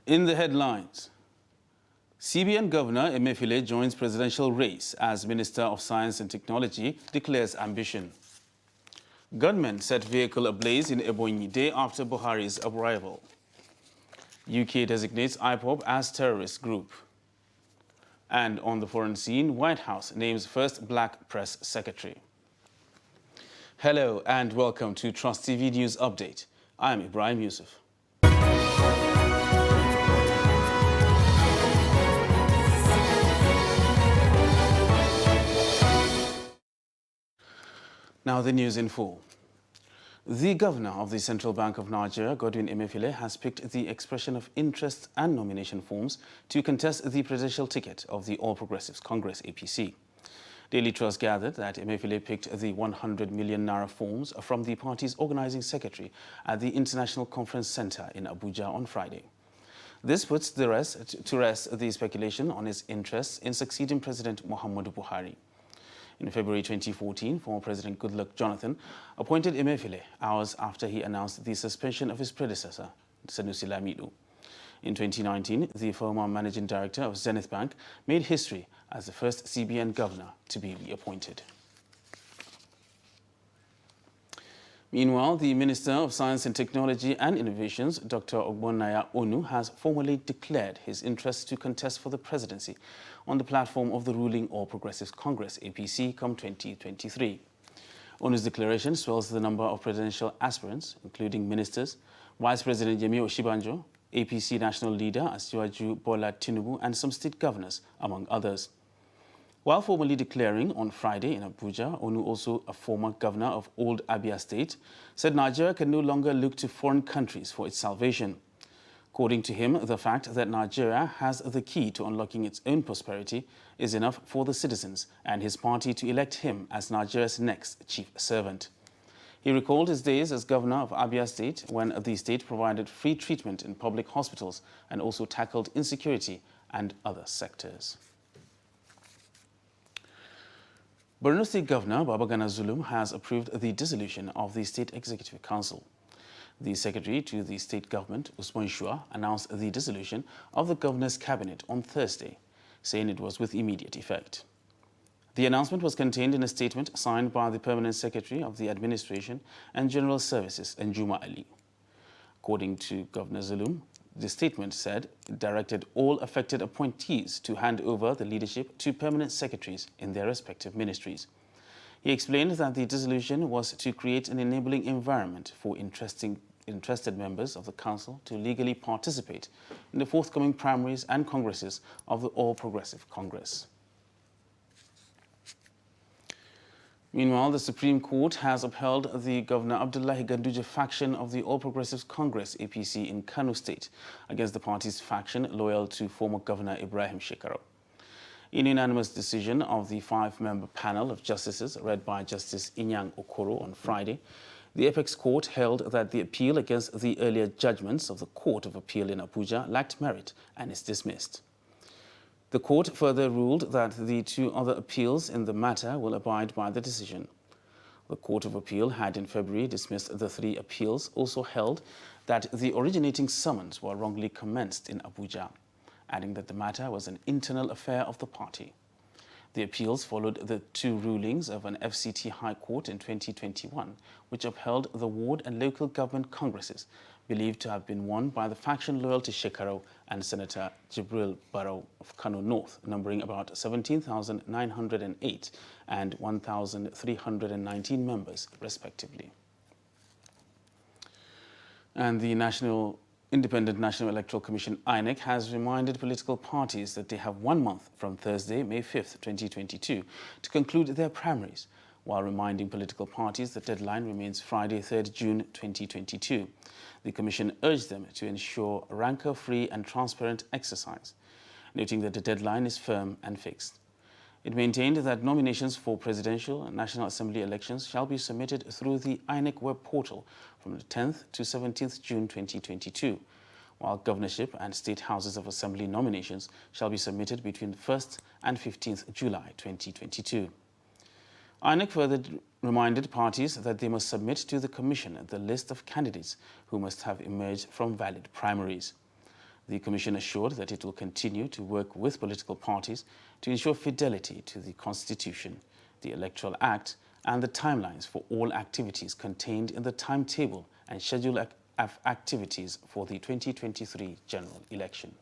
In the headlines, CBN Governor Emefiele joins presidential race as Minister of Science and Technology declares ambition. Gunmen set vehicle ablaze in Ebonyi day after Buhari's arrival. UK designates IPOB as terrorist group. And on the foreign scene, White House names first black press secretary. Hello and welcome to Trust TV News Update. I am Ibrahim Yusuf. Now the news in full. The governor of the Central Bank of Nigeria, Godwin Emefiele, has picked the expression of interest and nomination forms to contest the presidential ticket of the All Progressives Congress (APC). Daily Trust gathered that Emefiele picked the 100 million naira forms from the party's organizing secretary at the International Conference Center in Abuja on Friday. This puts to rest the speculation on his interests in succeeding President Muhammadu Buhari. In February 2014, former President Goodluck Jonathan appointed Emefiele hours after he announced the suspension of his predecessor, Sanusi Lamido. In 2019, the former managing director of Zenith Bank made history as the first CBN governor to be reappointed. Meanwhile, the Minister of Science and Technology and Innovations, Dr. Ogbonnaya Onu, has formally declared his interest to contest for the presidency on the platform of the ruling All Progressives Congress (APC) come 2023. Onu's declaration swells the number of presidential aspirants, including ministers, Vice President Yemi Osinbajo, APC national leader Asiwaju Bola Tinubu, and some state governors, among others. While formally declaring on Friday in Abuja, Onu, also a former governor of Old Abia State, said Nigeria can no longer look to foreign countries for its salvation. According to him, the fact that Nigeria has the key to unlocking its own prosperity is enough for the citizens and his party to elect him as Nigeria's next chief servant. He recalled his days as governor of Abia State when the state provided free treatment in public hospitals and also tackled insecurity and other sectors. Borno State Governor Babagana Zulum has approved the dissolution of the State Executive Council. The secretary to the state government, Usman Shua, announced the dissolution of the governor's cabinet on Thursday, saying it was with immediate effect. The announcement was contained in a statement signed by the permanent secretary of the Administration and General Services, Njuma Ali. According to Governor Zulum, the statement said it directed all affected appointees to hand over the leadership to permanent secretaries in their respective ministries. He explained that the dissolution was to create an enabling environment for interested members of the council to legally participate in the forthcoming primaries and congresses of the All Progressive Congress. Meanwhile, the Supreme Court has upheld the Governor Abdullahi Ganduje faction of the All Progressives Congress (APC) in Kano State against the party's faction loyal to former Governor Ibrahim Shekarau. In a unanimous decision of the five-member panel of justices read by Justice Inyang Okoro on Friday, the Apex Court held that the appeal against the earlier judgments of the Court of Appeal in Abuja lacked merit and is dismissed. The court further ruled that the two other appeals in the matter will abide by the decision. The Court of Appeal had in February dismissed the three appeals, also held that the originating summons were wrongly commenced in Abuja, adding that the matter was an internal affair of the party. The appeals followed the two rulings of an FCT High Court in 2021, which upheld the ward and local government congresses believed to have been won by the faction loyal to Shekarau and Senator Jibril Barrow of Kano North, numbering about 17,908 and 1,319 members, respectively. And the Independent National Electoral Commission, INEC, has reminded political parties that they have 1 month from Thursday, May 5th, 2022, to conclude their primaries, while reminding political parties the deadline remains Friday, 3rd June 2022. The Commission urged them to ensure rancor-free and transparent exercise, noting that the deadline is firm and fixed. It maintained that nominations for presidential and National Assembly elections shall be submitted through the INEC web portal from the 10th to 17th June 2022, while governorship and state houses of assembly nominations shall be submitted between 1st and 15th July 2022. INEC further reminded parties that they must submit to the Commission the list of candidates who must have emerged from valid primaries. The Commission assured that it will continue to work with political parties to ensure fidelity to the Constitution, the Electoral Act, and the timelines for all activities contained in the timetable and schedule of activities for the 2023 general election.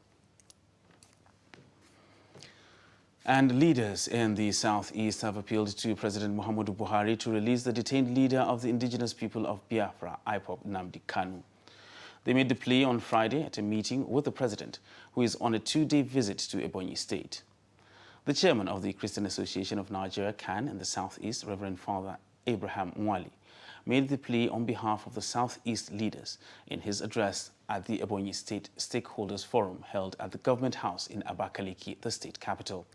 And leaders in the southeast have appealed to President Muhammadu Buhari to release the detained leader of the indigenous people of Biafra, IPOB, Nnamdi Kanu. They made the plea on Friday at a meeting with the president, who is on a two-day visit to Ebonyi State. The chairman of the Christian Association of Nigeria, CAN, in the southeast, Reverend Father Abraham Mwali, made the plea on behalf of the southeast leaders in his address at the Ebonyi State Stakeholders Forum held at the Government House in Abakaliki, the state capital.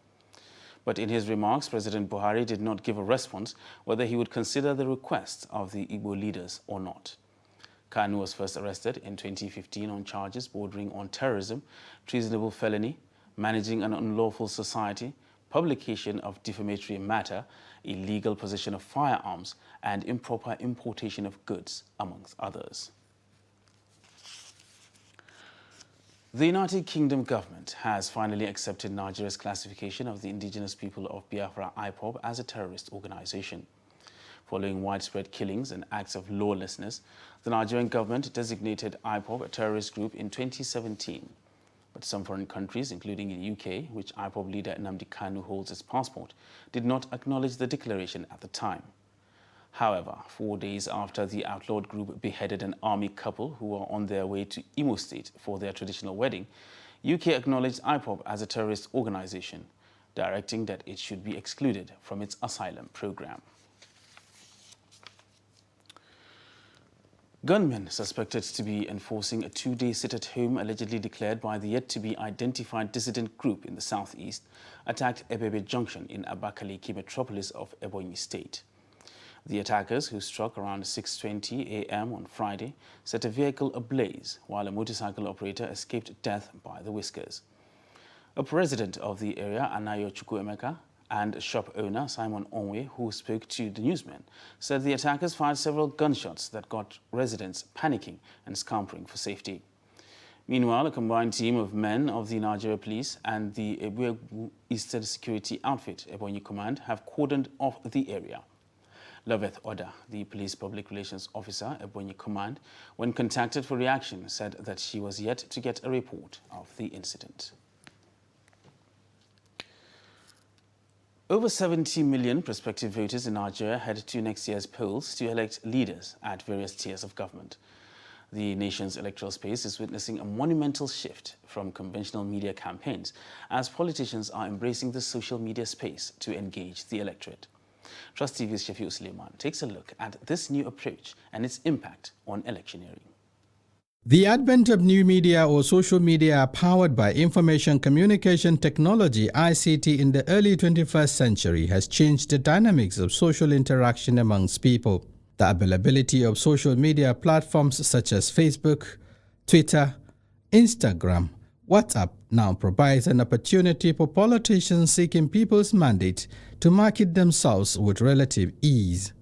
But in his remarks, President Buhari did not give a response whether he would consider the request of the Igbo leaders or not. Kanu was first arrested in 2015 on charges bordering on terrorism, treasonable felony, managing an unlawful society, publication of defamatory matter, illegal possession of firearms, and improper importation of goods, amongst others. The United Kingdom government has finally accepted Nigeria's classification of the indigenous people of Biafra, IPOB, as a terrorist organization. Following widespread killings and acts of lawlessness, the Nigerian government designated IPOB a terrorist group in 2017. But some foreign countries, including the UK, which IPOB leader Nnamdi Kanu holds its passport, did not acknowledge the declaration at the time. However, 4 days after the outlawed group beheaded an army couple who were on their way to Imo State for their traditional wedding, UK acknowledged IPOB as a terrorist organization, directing that it should be excluded from its asylum program. Gunmen suspected to be enforcing a two-day sit-at-home allegedly declared by the yet-to-be-identified dissident group in the southeast attacked Ebebe Junction in Abakaliki metropolis of Ebonyi State. The attackers, who struck around 6:20 a.m. on Friday, set a vehicle ablaze while a motorcycle operator escaped death by the whiskers. A resident of the area, Anayo Chukwuemeka, and shop owner Simon Onwe, who spoke to the newsman, said the attackers fired several gunshots that got residents panicking and scampering for safety. Meanwhile, a combined team of men of the Nigeria Police and the Ebuegu Eastern Security Outfit, Ebonyi Command, have cordoned off the area. Loveth Oda, the police public relations officer, Ebonyi Command, when contacted for reaction, said that she was yet to get a report of the incident. Over 70 million prospective voters in Nigeria head to next year's polls to elect leaders at various tiers of government. The nation's electoral space is witnessing a monumental shift from conventional media campaigns as politicians are embracing the social media space to engage the electorate. Trust TV's Shafiu Suleiman takes a look at this new approach and its impact on electioneering. The advent of new media or social media powered by information communication technology (ICT) in the early 21st century has changed the dynamics of social interaction amongst people. The availability of social media platforms such as Facebook, Twitter, Instagram, WhatsApp now provides an opportunity for politicians seeking people's mandate to market themselves with relative ease.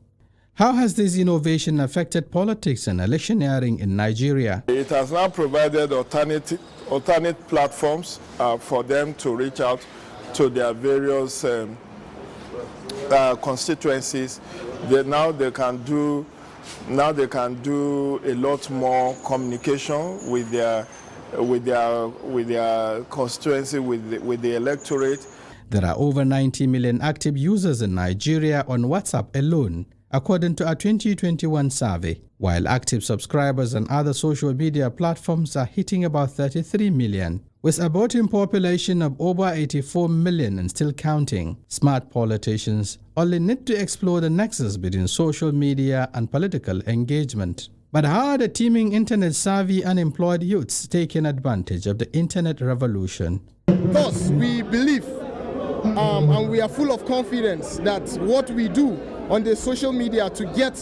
How has this innovation affected politics and electioneering in Nigeria? It has now provided alternate platforms for them to reach out to their various constituencies. Now they can do a lot more communication with their constituency, with the electorate. There are over 90 million active users in Nigeria on WhatsApp alone, according to a 2021 survey, while active subscribers on other social media platforms are hitting about 33 million. With a voting population of over 84 million and still counting, smart politicians only need to explore the nexus between social media and political engagement. But how are the teeming internet-savvy unemployed youths taking advantage of the internet revolution? Thus, we believe and we are full of confidence that what we do on the social media to get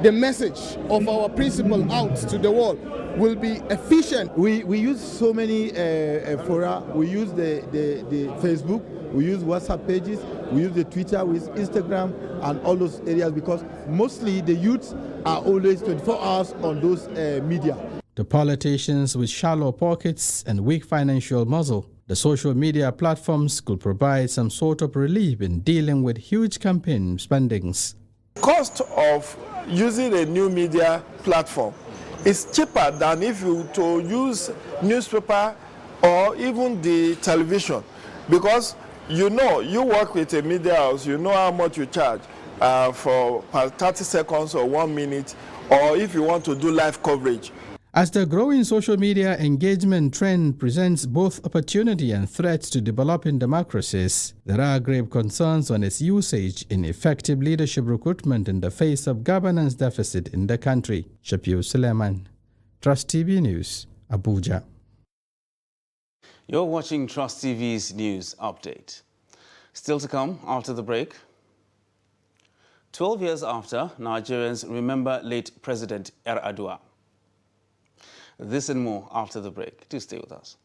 the message of our principle out to the world will be efficient. We use so many fora. We use the Facebook, we use WhatsApp pages, we use the Twitter, we use Instagram and all those areas because mostly the youths are always 24 hours on those media. To politicians with shallow pockets and weak financial muscle, the social media platforms could provide some sort of relief in dealing with huge campaign spendings. Cost of using a new media platform is cheaper than if you to use newspaper or even the television, because you work with a media house, you know how much you charge for 30 seconds or 1 minute, or if you want to do live coverage. As the growing social media engagement trend presents both opportunity and threats to developing democracies, there are grave concerns on its usage in effective leadership recruitment in the face of governance deficit in the country. Shafiu Suleiman, Trust TV News, Abuja. You're watching Trust TV's news update. Still to come after the break. 12 years after, Nigerians remember late President Yar'Adua. This and more after the break. Do stay with us.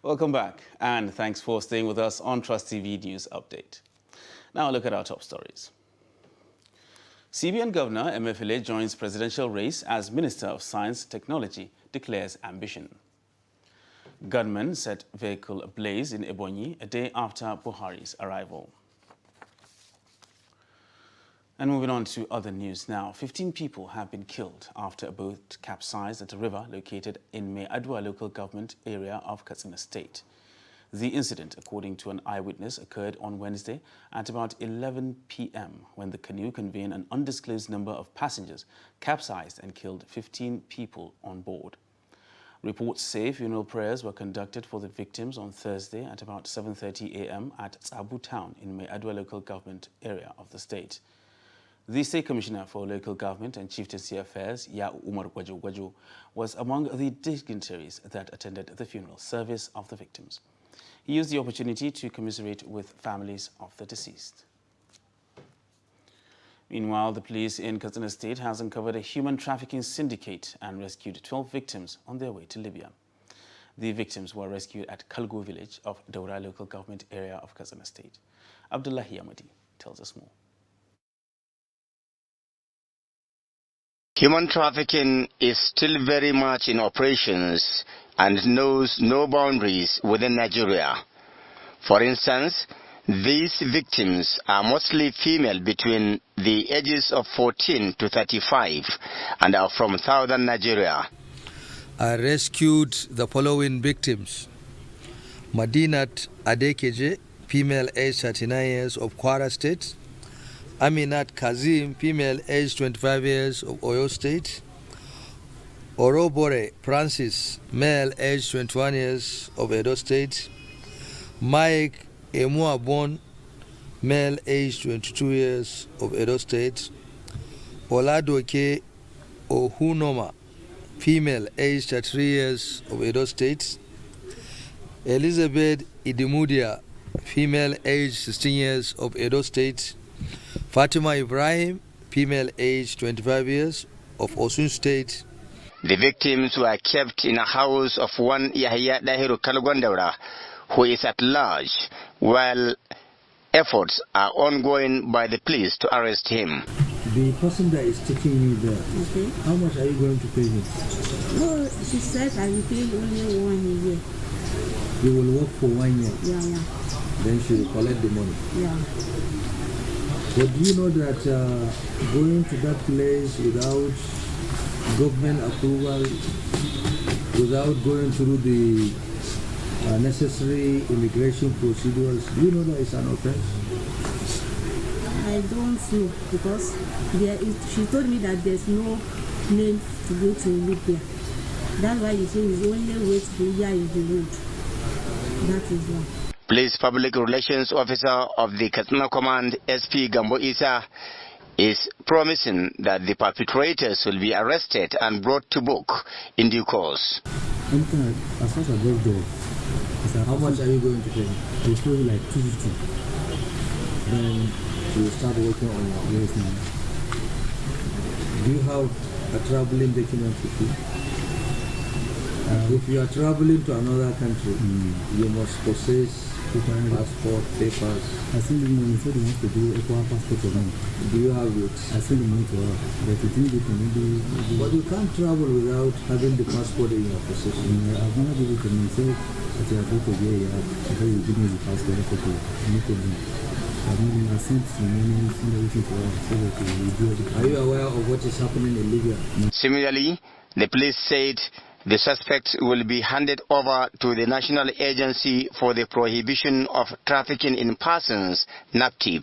Welcome back, and thanks for staying with us on Trust TV News Update. Now look at our top stories. CBN Governor Emefiele joins presidential race as Minister of Science Technology, declares ambition. Gunmen set vehicle ablaze in Ebonyi a day after Buhari's arrival. And moving on to other news now. 15 people have been killed after a boat capsized at a river located in Mai-Adwa local government area of Katsina State. The incident, according to an eyewitness, occurred on Wednesday at about 11 p.m. when the canoe conveying an undisclosed number of passengers capsized and killed 15 people on board. Reports say funeral prayers were conducted for the victims on Thursday at about 7:30 a.m. at Tsabu town in Mai-Adwa local government area of the state. The State Commissioner for Local Government and Chieftaincy Affairs, Ya'u Umar Gwajo, was among the dignitaries that attended the funeral service of the victims. He used the opportunity to commiserate with families of the deceased. Meanwhile, the police in Katsina State has uncovered a human trafficking syndicate and rescued 12 victims on their way to Libya. The victims were rescued at Kalgo village of Daura local government area of Katsina State. Abdullahi Amadi tells us more. Human trafficking is still very much in operations and knows no boundaries within Nigeria. For instance, these victims are mostly female between the ages of 14 to 35 and are from southern Nigeria. I rescued the following victims: Madinat Adekeje, female age 39 years of Kwara State; Aminat Kazim, female age 25 years of Oyo State; Orobore Francis, male age 21 years of Edo State; Mike Emuabon, male age 22 years of Edo State; Oladoke Ohunoma, female age 33 years of Edo State; Elizabeth Idimudia, female age 16 years of Edo State; Fatima Ibrahim, female age 25 years of Osun State. The victims were kept in a house of one Yahya Dahiru Kalugwandaura, who is at large, while efforts are ongoing by the police to arrest him. The person that is taking you there, okay, how much are you going to pay him? No, she said I will pay only 1 year. You will work for 1 year? Yeah. Then she will collect the money? Yeah. But do you know that going to that place without government approval, without going through the necessary immigration procedures, do you know that it's an offense? I don't know, because she told me that there's no name to go to live there. That's why you say it's only way to be here is the road. That is why. Police Public Relations Officer of the Katsina Command, SP Gambo Isa, is promising that the perpetrators will be arrested and brought to book in due course. As far as I go there, how much are you going to pay? We'll pay like 250. Then you start working on your ways now. Do you have a traveling document with you? If you are traveling to another country, you must possess passport, papers. I send the money, so they want to do a passport for me. Do you have it? I send the money to her. But you think they can maybe... But you can't travel without having the passport in your possession. I've never given it to myself. I said, I go to here, I said, you give me the passport, no problem. I sent the money, send everything to her, so that we do everything. Are you aware of what is happening in Libya? Similarly, the police said the suspects will be handed over to the National Agency for the Prohibition of Trafficking in Persons, NAPTIP.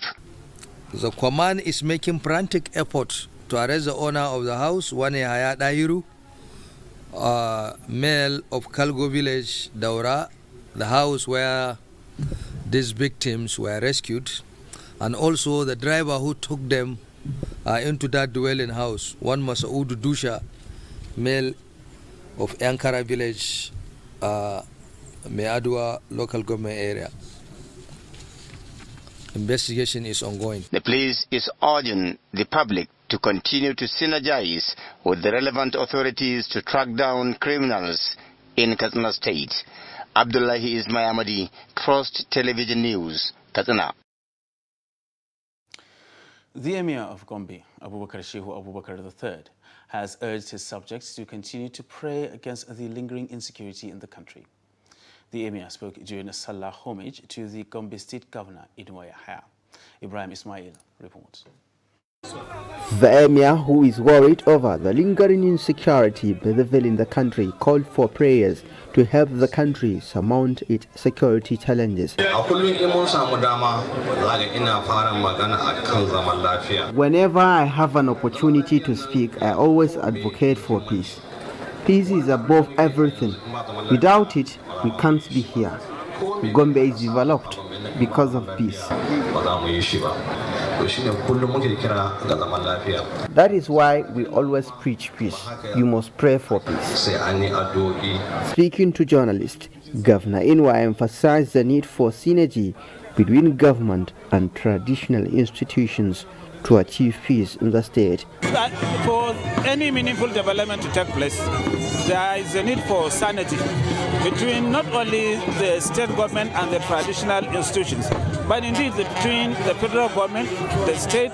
The command is making frantic efforts to arrest the owner of the house, one Yahya Dahiru, male of Kalgo village, Daura, the house where these victims were rescued, and also the driver who took them into that dwelling house, one Masoud Dusha, male of Ankara village, Meadua local government area. Investigation is ongoing. The police is urging the public to continue to synergize with the relevant authorities to track down criminals in Katsina State. Abdullahi Ismail, Trust Television News, Katsina. The Emir of Gombe, Abubakar Shehu Abubakar III, has urged his subjects to continue to pray against the lingering insecurity in the country. The Emir spoke during a Salah homage to the Gombe State Governor, Inuwa Yahya. Ibrahim Ismail reports. The Emir, who is worried over the lingering insecurity bedeviling the country, called for prayers to help the country surmount its security challenges. Whenever I have an opportunity to speak, I always advocate for peace. Peace is above everything. Without it, we can't be here. Gombe is developed because of peace. That is why we always preach peace. You must pray for peace. Speaking to journalists, Governor Inuwa emphasized the need for synergy between government and traditional institutions to achieve peace in the state. For any meaningful development to take place, there is a need for sanity between not only the state government and the traditional institutions, but indeed between the federal government, the state,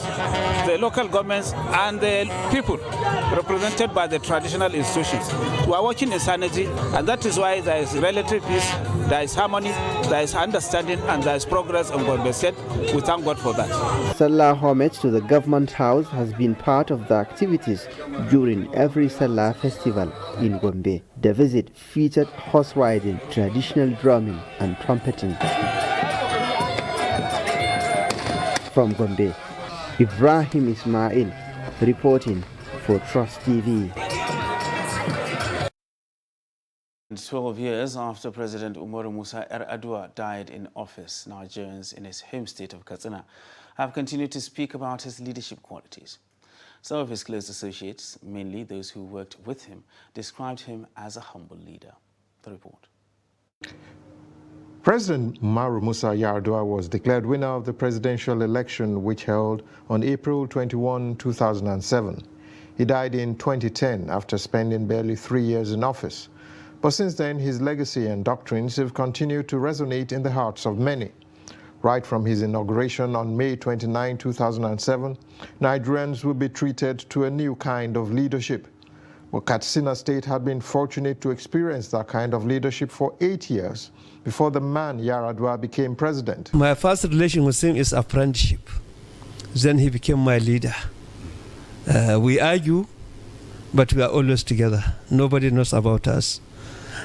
the local governments, and the people represented by the traditional institutions. We are working in sanity, and that is why there is relative peace, there is harmony, there is understanding, and there is progress on Gombe State. We thank God for that. Salah homage to the government house has been part of the activities during every Salah festival in Gombe. The visit featured horse riding, traditional drumming, and trumpeting. From Gombe, Ibrahim Ismail reporting for Trust TV. 12 years after President Umaru Musa Yar'Adua died in office, Nigerians in his home state of Katsina have continued to speak about his leadership qualities. Some of his close associates, mainly those who worked with him, described him as a humble leader. The report. President Umaru Musa Yar'Adua was declared winner of the presidential election which held on April 21, 2007. He died in 2010 after spending barely 3 years in office. But since then, his legacy and doctrines have continued to resonate in the hearts of many. Right from his inauguration on May 29, 2007, Nigerians will be treated to a new kind of leadership. Well, Katsina State had been fortunate to experience that kind of leadership for 8 years before the man Yaradua became president. My first relation with him is a friendship. Then he became my leader. We argue, but we are always together. Nobody knows about us.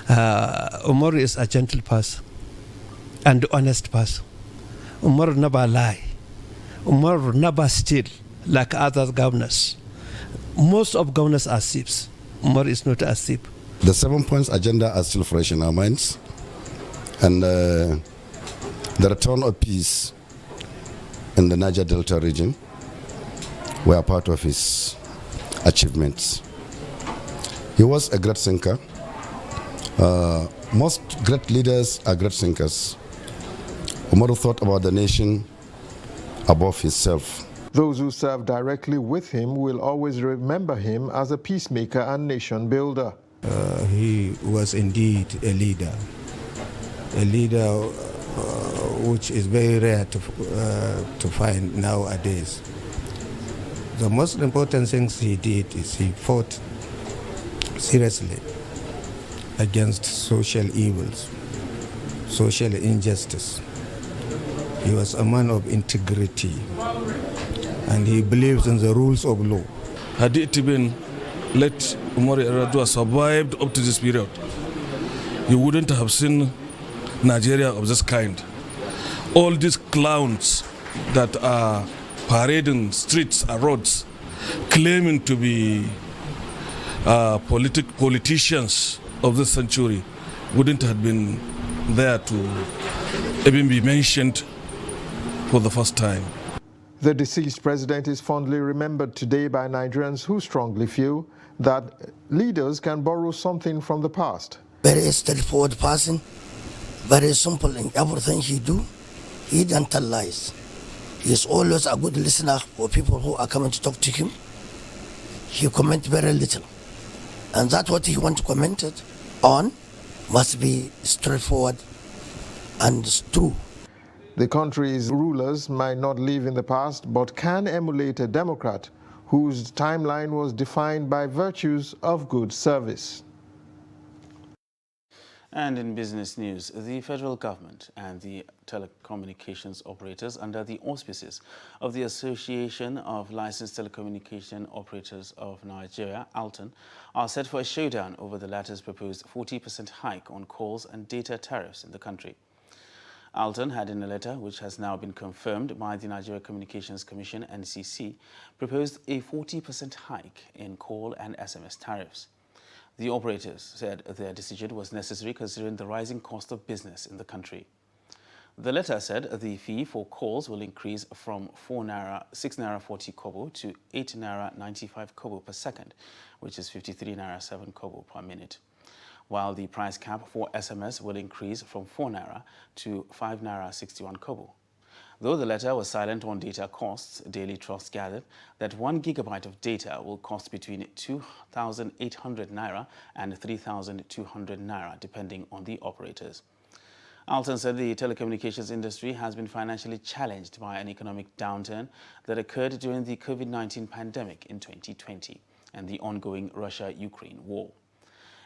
Umar is a gentle person and honest person. Umar never lie. Umar never steal like other governors. Most of governors are thieves. Umar is not a thief. The 7 points agenda are still fresh in our minds. And the return of peace in the Niger Delta region were part of his achievements. He was a great thinker. Most great leaders are great thinkers. Umaru thought about the nation above himself. Those who served directly with him will always remember him as a peacemaker and nation builder. He was indeed a leader which is very rare to find nowadays. The most important things he did is he fought seriously against social evils, social injustice. He was a man of integrity, and he believes in the rules of law. Had it been let Umar Yaradua survived up to this period, you wouldn't have seen Nigeria of this kind. All these clowns that are parading streets and roads, claiming to be politicians of this century, wouldn't have been there to even be mentioned for the first time. The deceased president is fondly remembered today by Nigerians who strongly feel that leaders can borrow something from the past. Very straightforward person, very simple in everything he do. He don't tell lies. He is always a good listener for people who are coming to talk to him. He comment very little. And that's what he want to comment it on must be straightforward and true. The country's rulers might not live in the past, but can emulate a democrat whose timeline was defined by virtues of good service. And in business news, the federal government and the telecommunications operators under the auspices of the Association of Licensed Telecommunication Operators of Nigeria, ALTON, are set for a showdown over the latter's proposed 40% hike on calls and data tariffs in the country. ALTON had, in a letter which has now been confirmed by the Nigeria Communications Commission, NCC, proposed a 40% hike in call and SMS tariffs. The operators said their decision was necessary considering the rising cost of business in the country. The letter said the fee for calls will increase from 6 naira 40 kobo to 8 naira 95 kobo per second, which is 53 naira 7 kobo per minute, while the price cap for SMS will increase from 4 naira to 5 naira 61 kobo. Though the letter was silent on data costs, Daily Trust gathered that 1 gigabyte of data will cost between 2,800 naira and 3,200 naira, depending on the operators. ALTON said the telecommunications industry has been financially challenged by an economic downturn that occurred during the COVID-19 pandemic in 2020 and the ongoing Russia-Ukraine war.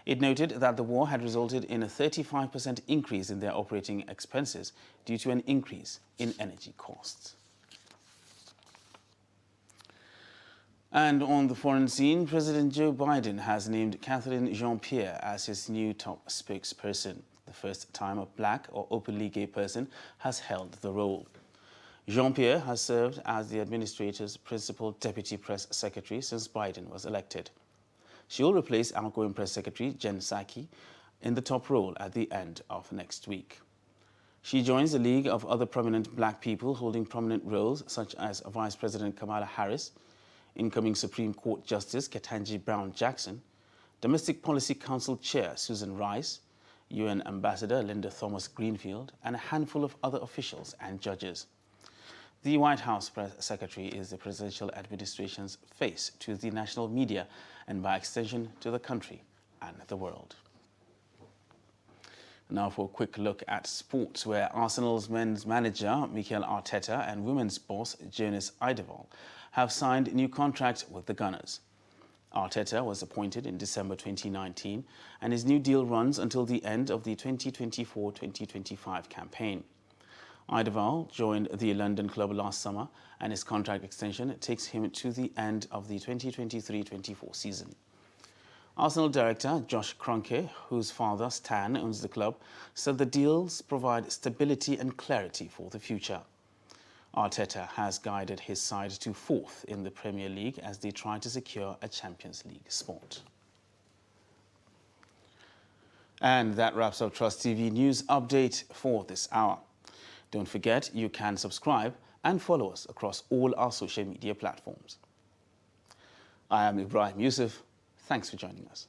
It noted that the war had resulted in a 35% increase in their operating expenses due to an increase in energy costs. And on the foreign scene, President Joe Biden has named Catherine Jean-Pierre as his new top spokesperson, the first time a black or openly gay person has held the role. Jean-Pierre has served as the administrator's principal deputy press secretary since Biden was elected. She will replace outgoing press secretary Jen Psaki in the top role at the end of next week. She joins a league of other prominent black people holding prominent roles such as Vice President Kamala Harris, incoming Supreme Court Justice Ketanji Brown Jackson, Domestic Policy Council Chair Susan Rice, UN Ambassador Linda Thomas Greenfield, and a handful of other officials and judges. The White House press secretary is the presidential administration's face to the national media and by extension to the country and the world. Now for a quick look at sports, where Arsenal's men's manager Mikel Arteta and women's boss Jonas Eidevall have signed new contracts with the Gunners. Arteta was appointed in December 2019 and his new deal runs until the end of the 2024-2025 campaign. Eidevall joined the London club last summer and his contract extension takes him to the end of the 2023-24 season. Arsenal director Josh Kroenke, whose father Stan owns the club, said the deals provide stability and clarity for the future. Arteta has guided his side to 4th in the Premier League as they try to secure a Champions League spot. And that wraps up Trust TV News Update for this hour. Don't forget you can subscribe and follow us across all our social media platforms. I am Ibrahim Yusuf. Thanks for joining us.